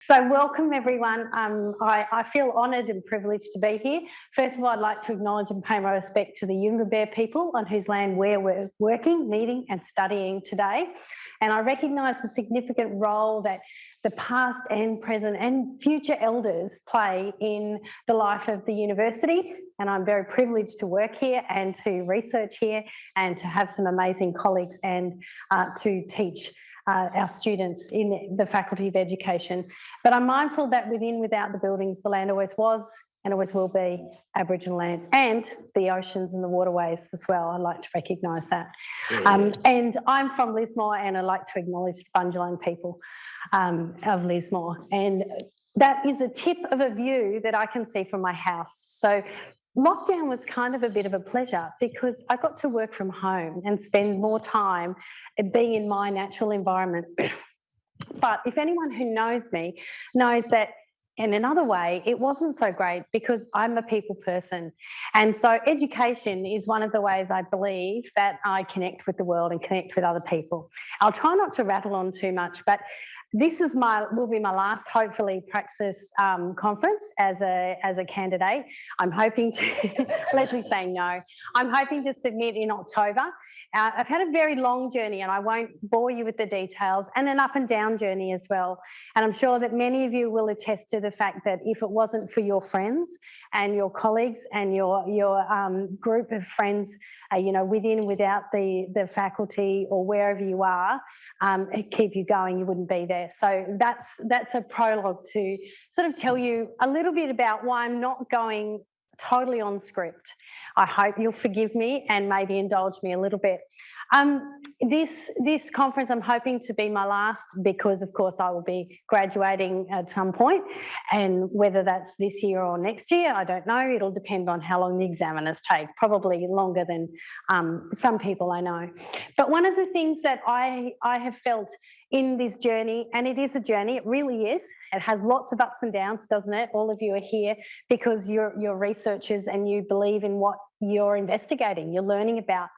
So welcome everyone. I feel honoured and privileged to be here. First of all, I'd like to acknowledge and pay my respect to the Yungabear people on whose land we're working, meeting and studying today. And I recognise the significant role that the past and present and future elders play in the life of the university. And I'm very privileged to work here and to research here and to have some amazing colleagues and to teach our students in the Faculty of Education. But I'm mindful that without the buildings, the land always was and always will be Aboriginal land, and the oceans and the waterways as well. I like to recognise that. And I'm from Lismore, and I like to acknowledge the Bundjalung people of Lismore. And that is a tip of a view that I can see from my house. So lockdown was kind of a bit of a pleasure because I got to work from home and spend more time being in my natural environment. But if anyone who knows me knows that in another way, it wasn't so great because I'm a people person. And so education is one of the ways I believe that I connect with the world and connect with other people. I'll try not to rattle on too much, but this is will be my last, hopefully, Praxis conference as a candidate. I'm hoping to, Leslie's saying no, I'm hoping to submit in October. I've had a very long journey and I won't bore you with the details, and an up and down journey as well. And I'm sure that many of you will attest to the fact that if it wasn't for your friends and your colleagues and your group of friends, within and without the faculty or wherever you are, keep you going, you wouldn't be there. So that's a prologue to sort of tell you a little bit about why I'm not going totally on script. I hope you'll forgive me and maybe indulge me a little bit. This conference I'm hoping to be my last because, of course, I will be graduating at some point, and whether that's this year or next year, I don't know. It'll depend on how long the examiners take, probably longer than some people I know. But one of the things that I have felt in this journey, and it is a journey, it really is. It has lots of ups and downs, doesn't it? All of you are here because you're researchers and you believe in what you're investigating, you're learning about.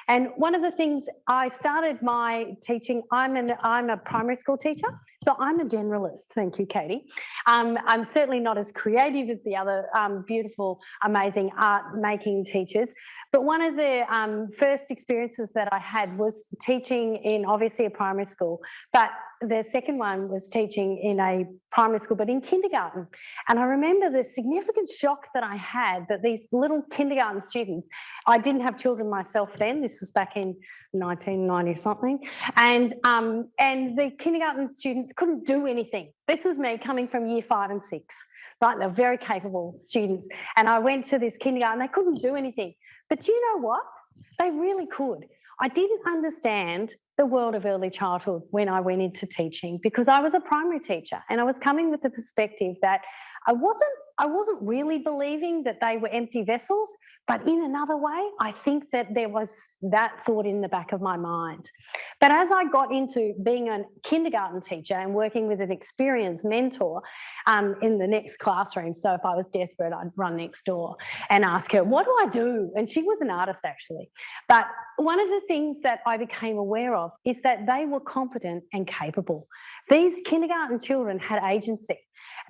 And one of the things I started my teaching, I'm a primary school teacher, so I'm a generalist. Thank you, Katie. I'm certainly not as creative as the other beautiful, amazing art-making teachers. But one of the first experiences that I had was teaching in obviously a primary school, but the second one was teaching in a primary school, but in kindergarten. And I remember the significant shock that I had that these little kindergarten students, I didn't have children myself then, this was back in 1990 something, and the kindergarten students couldn't do anything. This was me coming from year 5 and 6, right? They're very capable students. And I went to this kindergarten, they couldn't do anything. But you know what? They really could. I didn't understand the world of early childhood when I went into teaching because I was a primary teacher and I was coming with the perspective that I wasn't really believing that they were empty vessels, but in another way, I think that there was that thought in the back of my mind. But as I got into being a kindergarten teacher and working with an experienced mentor in the next classroom, so if I was desperate, I'd run next door and ask her, what do I do? And she was an artist actually. But one of the things that I became aware of is that they were competent and capable. These kindergarten children had agency.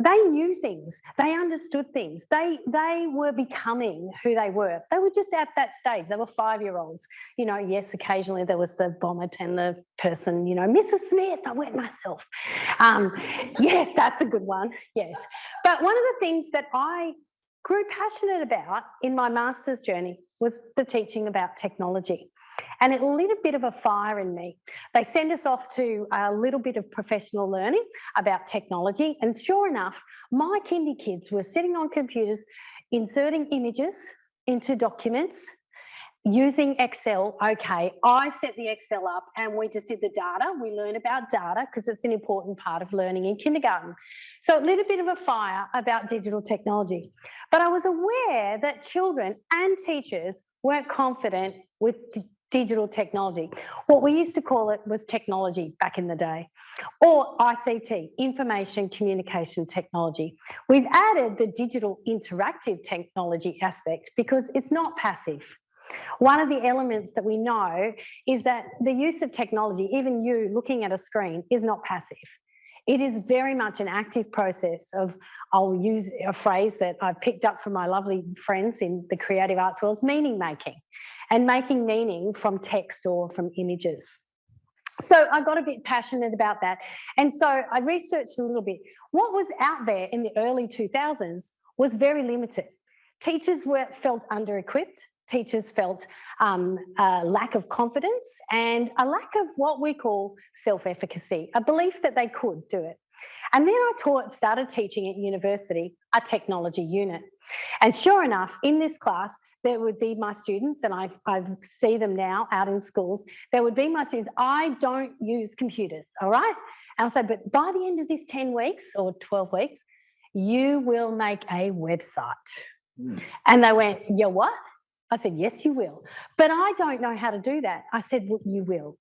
They knew things, they understood things, they were becoming who they were. They were just at that stage, they were 5-year-olds. Yes, occasionally there was the vomit and the person, Mrs. Smith, I wet myself. Yes, that's a good one, yes. But one of the things that I grew passionate about in my master's journey was the teaching about technology. And it lit a bit of a fire in me. They sent us off to a little bit of professional learning about technology. And sure enough, my kindy kids were sitting on computers, inserting images into documents, using Excel. Okay, I set the Excel up and we just did the data. We learn about data because it's an important part of learning in kindergarten. So it lit a bit of a fire about digital technology. But I was aware that children and teachers weren't confident with digital technology. What we used to call it was technology back in the day, or ICT, information communication technology. We've added the digital interactive technology aspect because it's not passive. One of the elements that we know is that the use of technology, even you looking at a screen, is not passive. It is very much an active process of, I'll use a phrase that I've picked up from my lovely friends in the creative arts world, meaning making, and making meaning from text or from images. So I got a bit passionate about that. And so I researched a little bit. What was out there in the early 2000s was very limited. Teachers felt under-equipped. Teachers felt a lack of confidence and a lack of what we call self-efficacy, a belief that they could do it. And then I started teaching at university a technology unit. And sure enough, in this class, there would be my students, and I see them now out in schools, there would be my students, I don't use computers, all right? And I'll say, but by the end of this 10 weeks or 12 weeks, you will make a website. And they went, yeah, what? I said, yes, you will. But I don't know how to do that. I said, well, you will.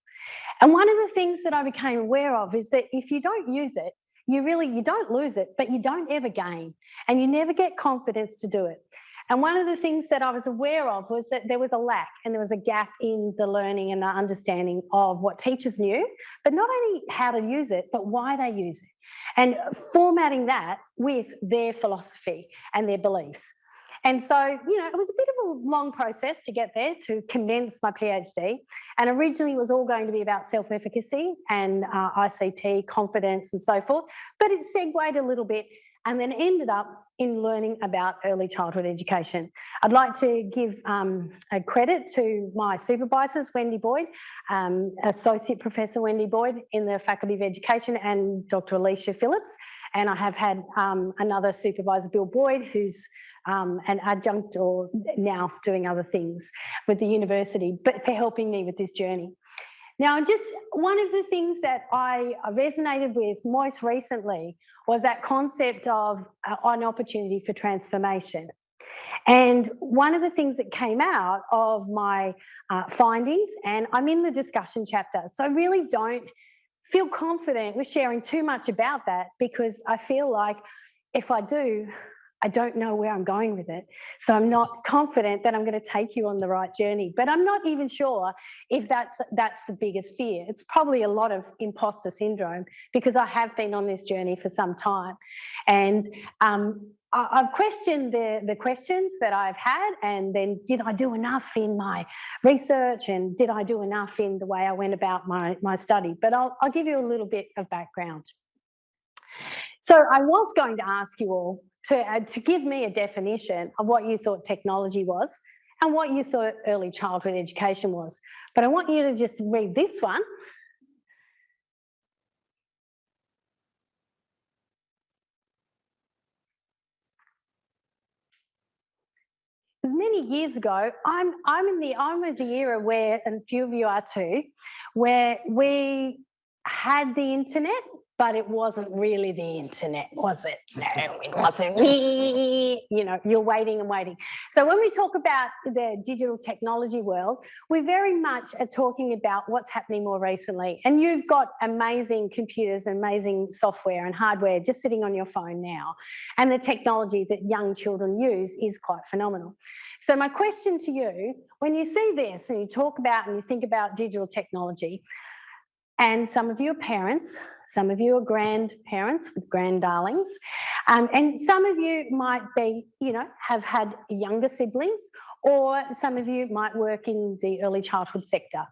And one of the things that I became aware of is that if you don't use it, you don't lose it, but you don't ever gain, and you never get confidence to do it. And one of the things that I was aware of was that there was a lack and there was a gap in the learning and the understanding of what teachers knew, but not only how to use it, but why they use it, and formatting that with their philosophy and their beliefs. And so, it was a bit of a long process to get there, to condense my PhD. And originally it was all going to be about self-efficacy and ICT, confidence and so forth. But it segued a little bit and then ended up in learning about early childhood education. I'd like to give a credit to my supervisors, Wendy Boyd, Associate Professor Wendy Boyd in the Faculty of Education, and Dr. Alicia Phillips. And I have had another supervisor, Bill Boyd, who's an adjunct or now doing other things with the university, but for helping me with this journey. Now, just one of the things that I resonated with most recently was that concept of an opportunity for transformation. And one of the things that came out of my findings, and I'm in the discussion chapter, so I really don't feel confident with sharing too much about that, because I feel like if I do, I don't know where I'm going with it. So I'm not confident that I'm going to take you on the right journey. But I'm not even sure if that's the biggest fear. It's probably a lot of imposter syndrome, because I have been on this journey for some time. And I've questioned the questions that I've had, and then did I do enough in my research, and did I do enough in the way I went about my study? But I'll give you a little bit of background. So I was going to ask you all to give me a definition of what you thought technology was and what you thought early childhood education was. But I want you to just read this one. Many years ago, I'm of the era where, and a few of you are too, where we had the internet, but it wasn't really the internet, was it? No, it wasn't. You're waiting and waiting. So when we talk about the digital technology world, we very much are talking about what's happening more recently. And you've got amazing computers, amazing software and hardware just sitting on your phone now. And the technology that young children use is quite phenomenal. So my question to you, when you see this and you talk about and you think about digital technology, and some of you are parents, some of you are grandparents with grand darlings, and some of you might be, have had younger siblings, or some of you might work in the early childhood sector.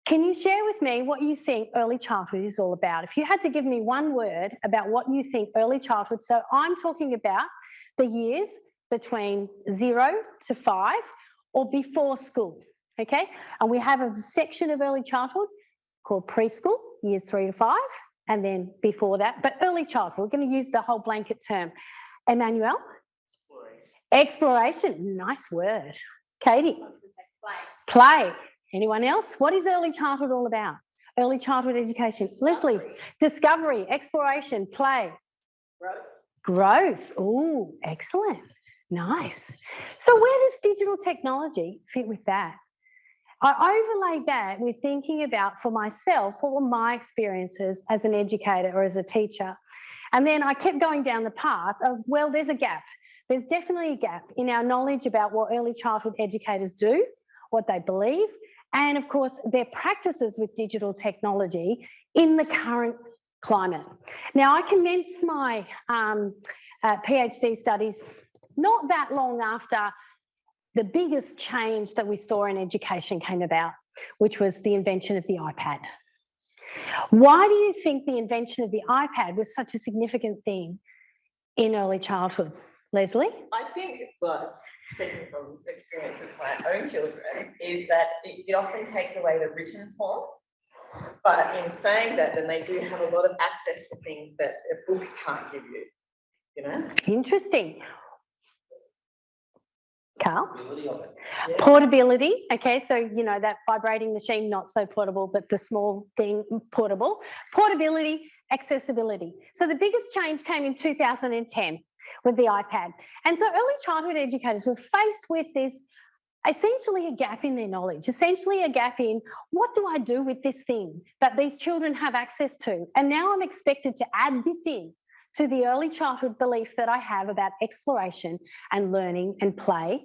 Can you share with me what you think early childhood is all about? If you had to give me one word about what you think early childhood, so I'm talking about the years between 0 to 5 or before school, okay? And we have a section of early childhood called preschool, years 3 to 5, and then before that, but early childhood, we're going to use the whole blanket term. Emmanuel? Exploration, nice word. Katie? Play. Anyone else? What is early childhood all about? Early childhood education. Leslie? Discovery, exploration, play. Growth. Oh, excellent. Nice. So where does digital technology fit with that? I overlaid that with thinking about, for myself, what were my experiences as an educator or as a teacher? And then I kept going down the path of, well, there's a gap. There's definitely a gap in our knowledge about what early childhood educators do, what they believe, and of course, their practices with digital technology in the current climate. Now, I commenced my PhD studies not that long after the biggest change that we saw in education came about, which was the invention of the iPad. Why do you think the invention of the iPad was such a significant thing in early childhood, Leslie? I think, well, speaking from experience with my own children, is that it often takes away the written form. But in saying that, then they do have a lot of access to things that a book can't give you, you know? Interesting. Carl? Portability of it. Yeah. Portability, okay, so you know that vibrating machine, not so portable, but the small thing, portable. Portability, accessibility. So the biggest change came in 2010 with the iPad. And so early childhood educators were faced with this, essentially a gap in their knowledge, essentially a gap in what do I do with this thing that these children have access to? And now I'm expected to add this in to the early childhood belief that I have about exploration and learning and play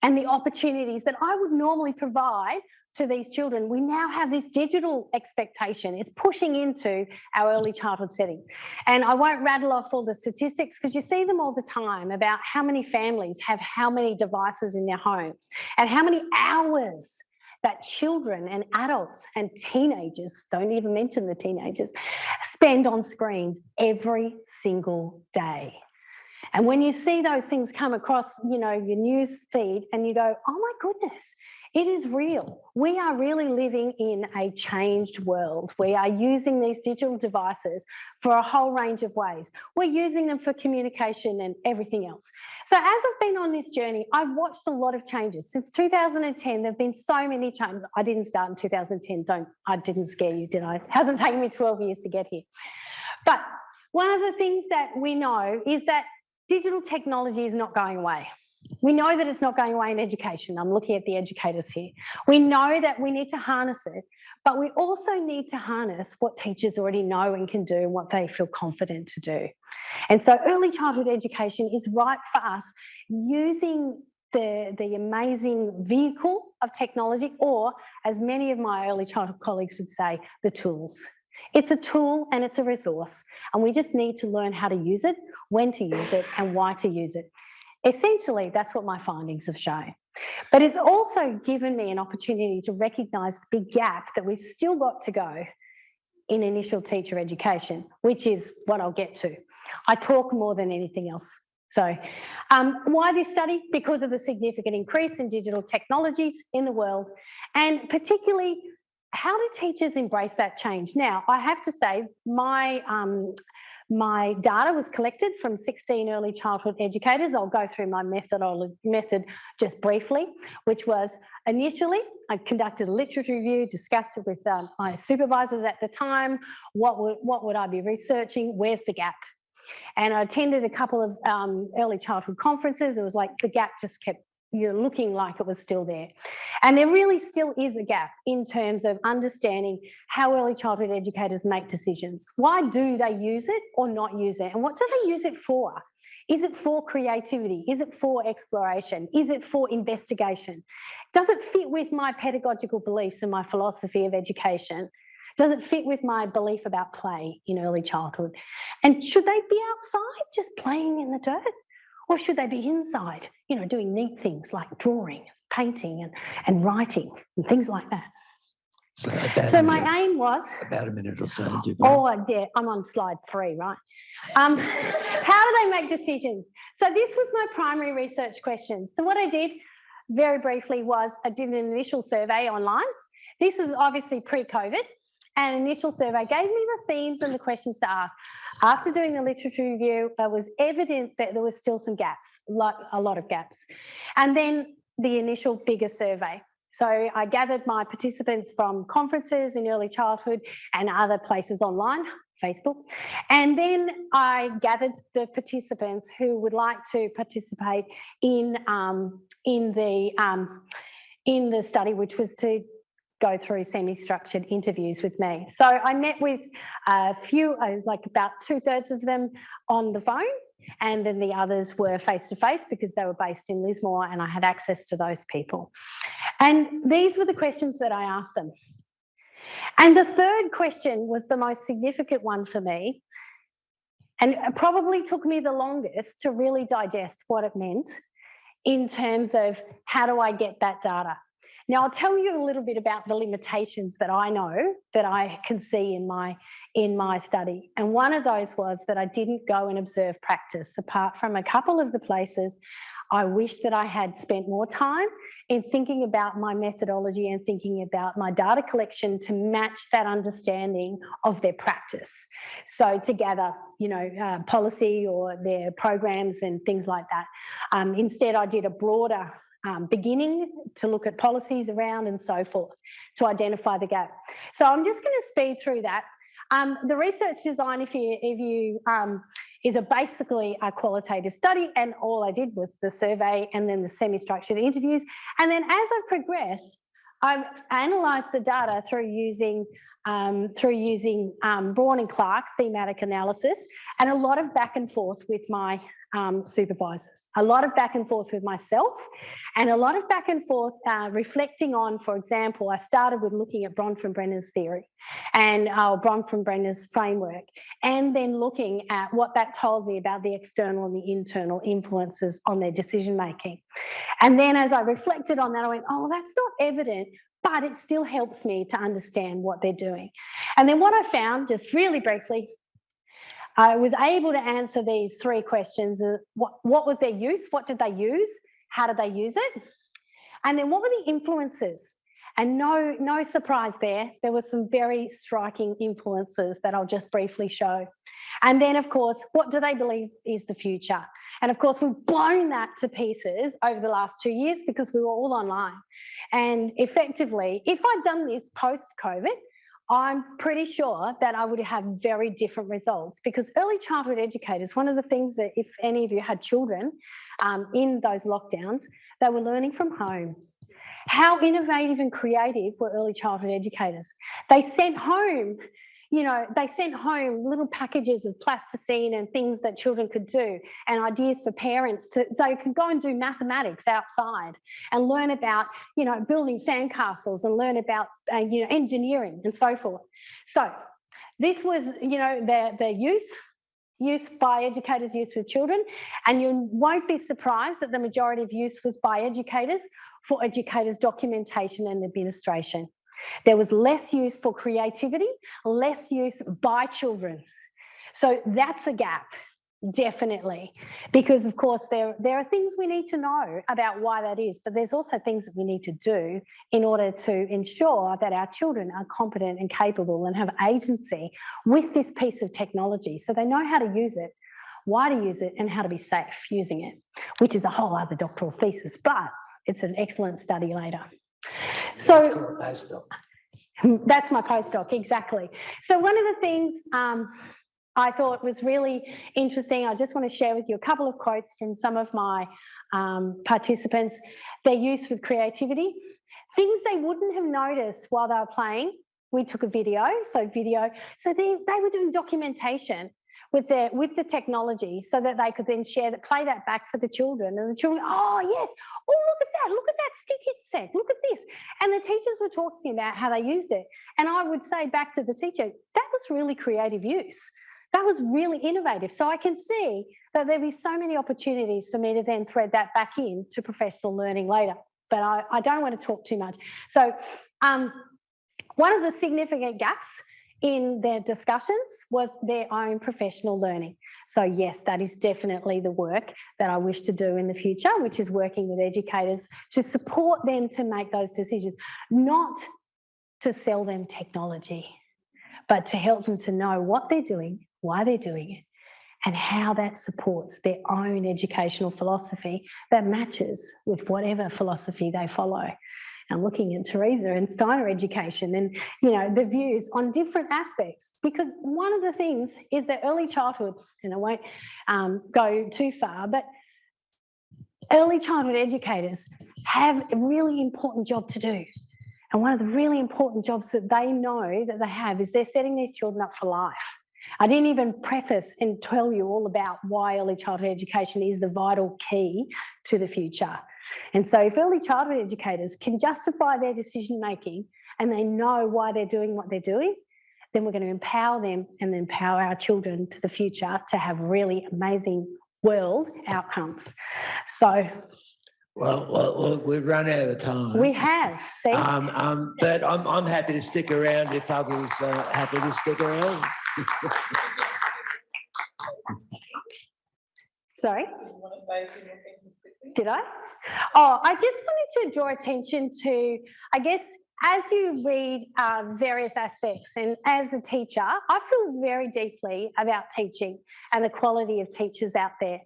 and the opportunities that I would normally provide to these children. We now have this digital expectation. It's pushing into our early childhood setting. And I won't rattle off all the statistics because you see them all the time about how many families have how many devices in their homes and how many hours that children and adults and teenagers, don't even mention the teenagers, spend on screens every single day. And when you see those things come across, you know, your news feed and you go, oh my goodness, it is real. We are really living in a changed world. We are using these digital devices for a whole range of ways. We're using them for communication and everything else. So as I've been on this journey, I've watched a lot of changes. Since 2010, there have been so many changes. I didn't start in 2010. I didn't scare you, did I? It hasn't taken me 12 years to get here. But one of the things that we know is that digital technology is not going away. We know that it's not going away in education. I'm looking at the educators here. We know that we need to harness it, but we also need to harness what teachers already know and can do and what they feel confident to do. And so early childhood education is right for us using the amazing vehicle of technology, or as many of my early childhood colleagues would say, the tools. It's a tool and it's a resource, and we just need to learn how to use it, when to use it, and why to use it. Essentially, that's what my findings have shown. But it's also given me an opportunity to recognise the big gap that we've still got to go in initial teacher education, which is what I'll get to. I talk more than anything else. So why this study? Because of the significant increase in digital technologies in the world, and particularly how do teachers embrace that change? Now, I have to say my data was collected from 16 early childhood educators. I'll go through my method just briefly, which was initially I conducted a literature review, discussed it with my supervisors at the time. What would I be researching? Where's the gap? And I attended a couple of early childhood conferences. It was like the gap just kept looking like it was still there. And there really still is a gap in terms of understanding how early childhood educators make decisions. Why do they use it or not use it? And what do they use it for? Is it for creativity? Is it for exploration? Is it for investigation? Does it fit with my pedagogical beliefs and my philosophy of education? Does it fit with my belief about play in early childhood? And should they be outside just playing in the dirt? Or should they be inside, you know, doing neat things like drawing, painting and writing and things like that? So my aim was... About a minute or so. Oh, yeah, I'm on slide 3, right? How do they make decisions? So this was my primary research question. So what I did very briefly was I did an initial survey online. This is obviously pre-COVID. An initial survey gave me the themes and the questions to ask. After doing the literature review, it was evident that there was still some gaps, a lot of gaps. And then the initial bigger survey. So I gathered my participants from conferences in early childhood and other places online, Facebook. And then I gathered the participants who would like to participate in the study, which was to go through semi-structured interviews with me. So I met with a few, like about 2/3 of them on the phone, and then the others were face-to-face because they were based in Lismore and I had access to those people. And these were the questions that I asked them. And the third question was the most significant one for me, and it probably took me the longest to really digest what it meant in terms of how do I get that data. Now, I'll tell you a little bit about the limitations that I know that I can see in my study. And one of those was that I didn't go and observe practice. Apart from a couple of the places, I wish that I had spent more time in thinking about my methodology and thinking about my data collection to match that understanding of their practice. So to gather, policy or their programs and things like that. Instead, I did a broader beginning to look at policies around and so forth to identify the gap. So I'm just going to speed through that. The research design, is basically a qualitative study, and all I did was the survey and then the semi-structured interviews. And then as I progressed, I've analysed the data through using Braun and Clark thematic analysis, and a lot of back and forth with my supervisors, a lot of back and forth with myself, and a lot of back and forth reflecting on, for example, I started with looking at Bronfenbrenner's theory and Bronfenbrenner's framework, and then looking at what that told me about the external and the internal influences on their decision making. And then as I reflected on that, I went, oh, that's not evident, but it still helps me to understand what they're doing. And then what I found, just really briefly, I was able to answer these three questions. What was their use? What did they use? How did they use it? And then what were the influences? And no surprise there. There were some very striking influences that I'll just briefly show. And then, of course, what do they believe is the future? And of course, we've blown that to pieces over the last 2 years because we were all online. And effectively, if I'd done this post-COVID, I'm pretty sure that I would have very different results, because early childhood educators, one of the things that if any of you had children in those lockdowns, they were learning from home. How innovative and creative were early childhood educators? They sent home, little packages of plasticine and things that children could do, and ideas for parents so they could go and do mathematics outside and learn about, building sandcastles and learn about, engineering and so forth. So this was, the use by educators, use with children, and you won't be surprised that the majority of use was by educators for educators' documentation and administration. There was less use for creativity, less use by children. So that's a gap, definitely, because of course there are things we need to know about why that is, but there's also things that we need to do in order to ensure that our children are competent and capable and have agency with this piece of technology, so they know how to use it, why to use it, and how to be safe using it, which is a whole other doctoral thesis, but it's an excellent study later. So that's my postdoc, exactly. So one of the things I thought was really interesting, I just want to share with you a couple of quotes from some of my participants. Their use with creativity, things they wouldn't have noticed while they were playing. We took a video, so they were doing documentation with the technology so that they could then play that back for the children, and the children, oh yes, oh look at that stick it set, look at this. And the teachers were talking about how they used it. And I would say back to the teacher, that was really creative use. That was really innovative. So I can see that there'd be so many opportunities for me to then thread that back into professional learning later. But I don't want to talk too much. So one of the significant gaps in their discussions was their own professional learning. So yes, that is definitely the work that I wish to do in the future, which is working with educators to support them to make those decisions, not to sell them technology, but to help them to know what they're doing, why they're doing it, and how that supports their own educational philosophy that matches with whatever philosophy they follow. And looking at Teresa and Steiner education and, the views on different aspects, because one of the things is that early childhood, and I won't go too far, but early childhood educators have a really important job to do. And one of the really important jobs that they know that they have is they're setting these children up for life. I didn't even preface and tell you all about why early childhood education is the vital key to the future. And so if early childhood educators can justify their decision-making and they know why they're doing what they're doing, then we're going to empower them and then empower our children to the future to have really amazing world outcomes. So, well, we've run out of time. We have, see? But I'm happy to stick around if others are happy to stick around. Sorry? Do you want to say a few more things quickly? Did I? Oh, I just wanted to draw attention to, I guess, as you read various aspects, and as a teacher, I feel very deeply about teaching and the quality of teachers out there.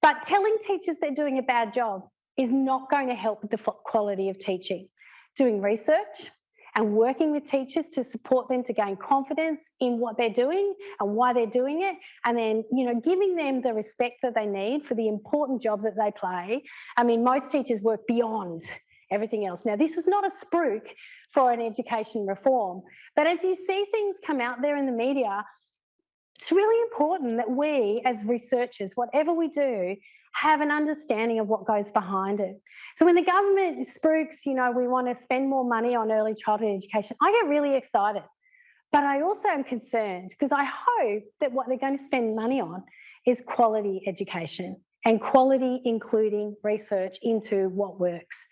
But telling teachers they're doing a bad job is not going to help with the quality of teaching. Doing research and working with teachers to support them to gain confidence in what they're doing and why they're doing it, and then, you know, giving them the respect that they need for the important job that they play. I mean, most teachers work beyond everything else. Now, this is not a spruik for an education reform, but as you see things come out there in the media, it's really important that we as researchers, whatever we do, have an understanding of what goes behind it. So when the government spruiks, you know, we want to spend more money on early childhood education, I get really excited. But I also am concerned because I hope that what they're going to spend money on is quality education, and quality including research into what works.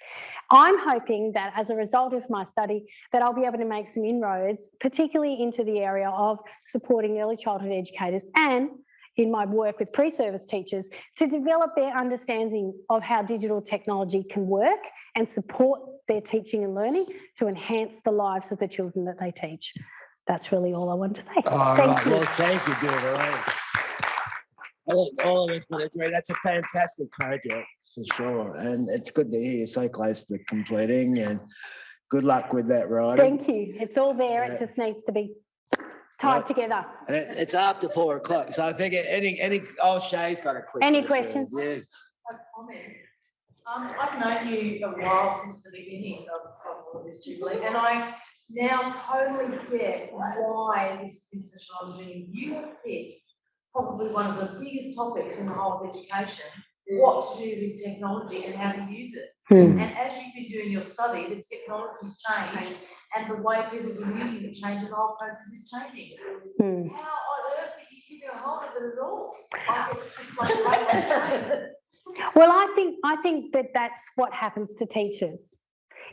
I'm hoping that as a result of my study that I'll be able to make some inroads, particularly into the area of supporting early childhood educators and in my work with pre-service teachers to develop their understanding of how digital technology can work and support their teaching and learning to enhance the lives of the children that they teach. That's really all I want to say. Thank you. Well, thank you, Jubilee. All of us would agree that's a fantastic project for sure, and it's good to hear you're so close to completing, and good luck with that writing. Thank you. It's all there. It just needs to be tied together. And it's after 4 o'clock, so I think any Shay's got a question. Any questions? Yes. A comment. I've known you a while, since the beginning of all of this Jubilee, and I now totally get why this has been such a long journey. You have picked probably one of the biggest topics in the whole of education, what to do with technology and how to use it. And as you've been doing your study, the technology's changed and the way people have been using it changed, and the whole process is changing. How on earth are you keeping a hold of it at all? Like it's just like Well, I think that that's what happens to teachers,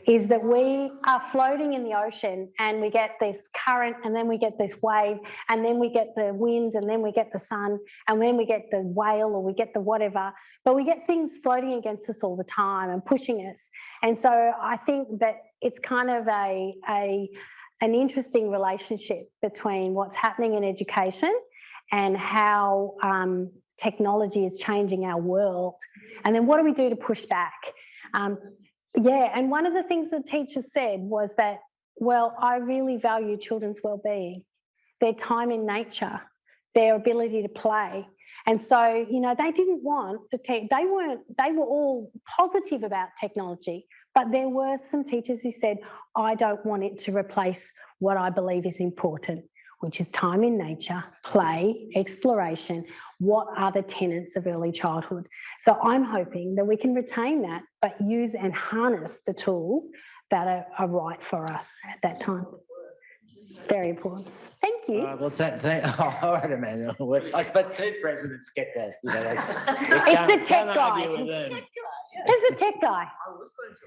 is that we are floating in the ocean and we get this current and then we get this wave and then we get the wind and then we get the sun and then we get the whale or we get the whatever, but we get things floating against us all the time and pushing us. And so I think that it's kind of an interesting relationship between what's happening in education and how technology is changing our world. And then what do we do to push back? And one of the things the teacher said was that, well, I really value children's well-being, their time in nature, their ability to play. And so, you know, they didn't want they were all positive about technology, but there were some teachers who said, I don't want it to replace what I believe is important, which is time in nature, play, exploration. What are the tenets of early childhood? So I'm hoping that we can retain that, but use and harness the tools that are right for us at that time. Very important. Thank you. Well, all right, Emmanuel. I suppose 2 presidents get that. You know, it's the tech guy. It's the tech guy. I was going to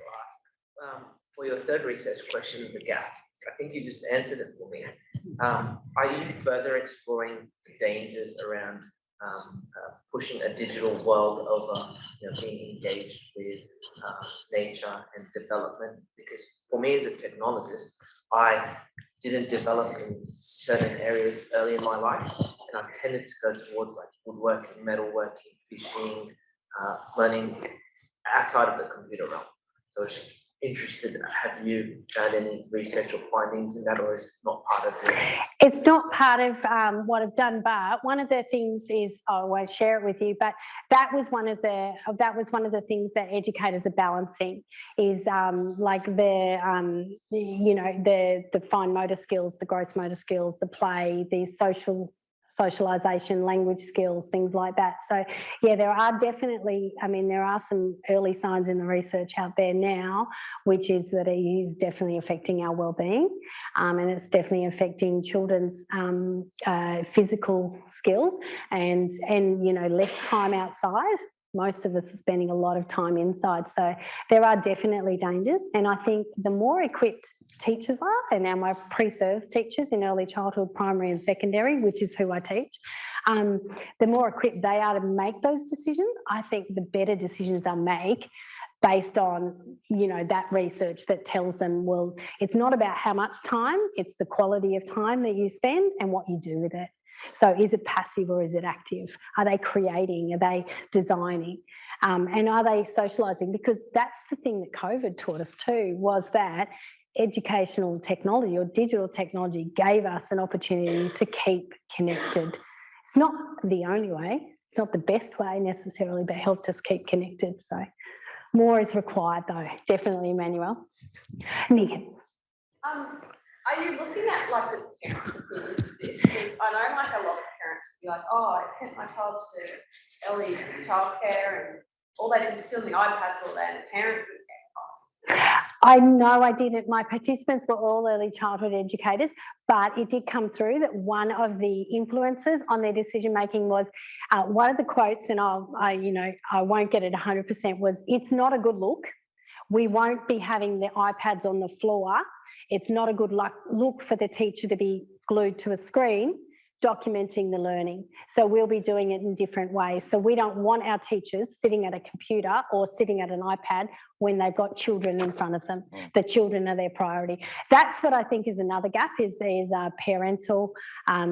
ask for your third research question, the gap. I think you just answered it for me. Are you further exploring the dangers around pushing a digital world over, you know, being engaged with nature and development? Because for me as a technologist, I didn't develop in certain areas early in my life, and I've tended to go towards like woodworking, metalworking, fishing, learning outside of the computer realm. So it's just interested, have you done any research or findings in that, or is it not part of it? It's not part of what I've done, but one of the things is, I won't share it with you, but that was one of the things that educators are balancing is like the you know, the fine motor skills, the gross motor skills, the play, the social socialisation, language skills, things like that. So yeah, there are definitely, I mean, there are some early signs in the research out there now, which is that it is definitely affecting our well-being, and it's definitely affecting children's physical skills and you know, less time outside. Most of us are spending a lot of time inside. So there are definitely dangers. And I think the more equipped teachers are, and now my pre-service teachers in early childhood, primary and secondary, which is who I teach, the more equipped they are to make those decisions, I think the better decisions they'll make based on, you know, that research that tells them, well, it's not about how much time, it's the quality of time that you spend and what you do with it. So is it passive or is it active? Are they creating? Are they designing? And are they socialising? Because that's the thing that COVID taught us too, was that educational technology or digital technology gave us an opportunity to keep connected. It's not the only way, it's not the best way necessarily, but helped us keep connected. So more is required though, definitely, Emmanuel. Megan. Are you looking at like the parents' opinions of this? Because I know like a lot of parents would be like, oh, I sent my child to early childcare and all they did was sit on the iPads all day and the parents would get advice. I know I didn't. My participants were all early childhood educators, but it did come through that one of the influences on their decision making was one of the quotes, and I won't get it 100%, was, "It's not a good look. We won't be having the iPads on the floor. It's not a good look for the teacher to be glued to a screen documenting the learning. So we'll be doing it in different ways. So we don't want our teachers sitting at a computer or sitting at an iPad when they've got children in front of them. The children are their priority." That's what I think is another gap, is parental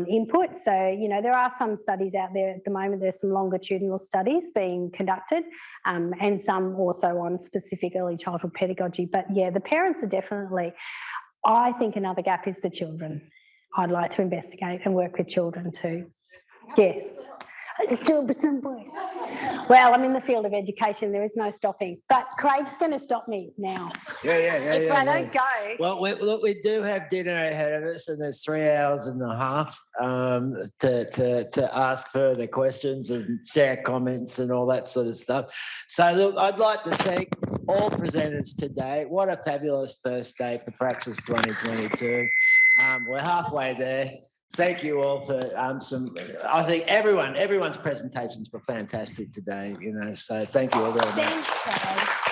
input. So, you know, there are some studies out there at the moment. There's some longitudinal studies being conducted, and some also on specific early childhood pedagogy. But yeah, the parents are definitely, I think another gap is the children. I'd like to investigate and work with children too. Yeah. Well, I'm in the field of education. There is no stopping. But Craig's going to stop me now. Yeah. If I don't go. Well, we do have dinner ahead of us, and there's 3.5 hours to ask further questions and share comments and all that sort of stuff. So, look, I'd like to thank all presenters today. What a fabulous first day for Praxis 2022. We're halfway there. Thank you all for I think everyone's presentations were fantastic today, you know, so thank you all very much. Thanks, Craig.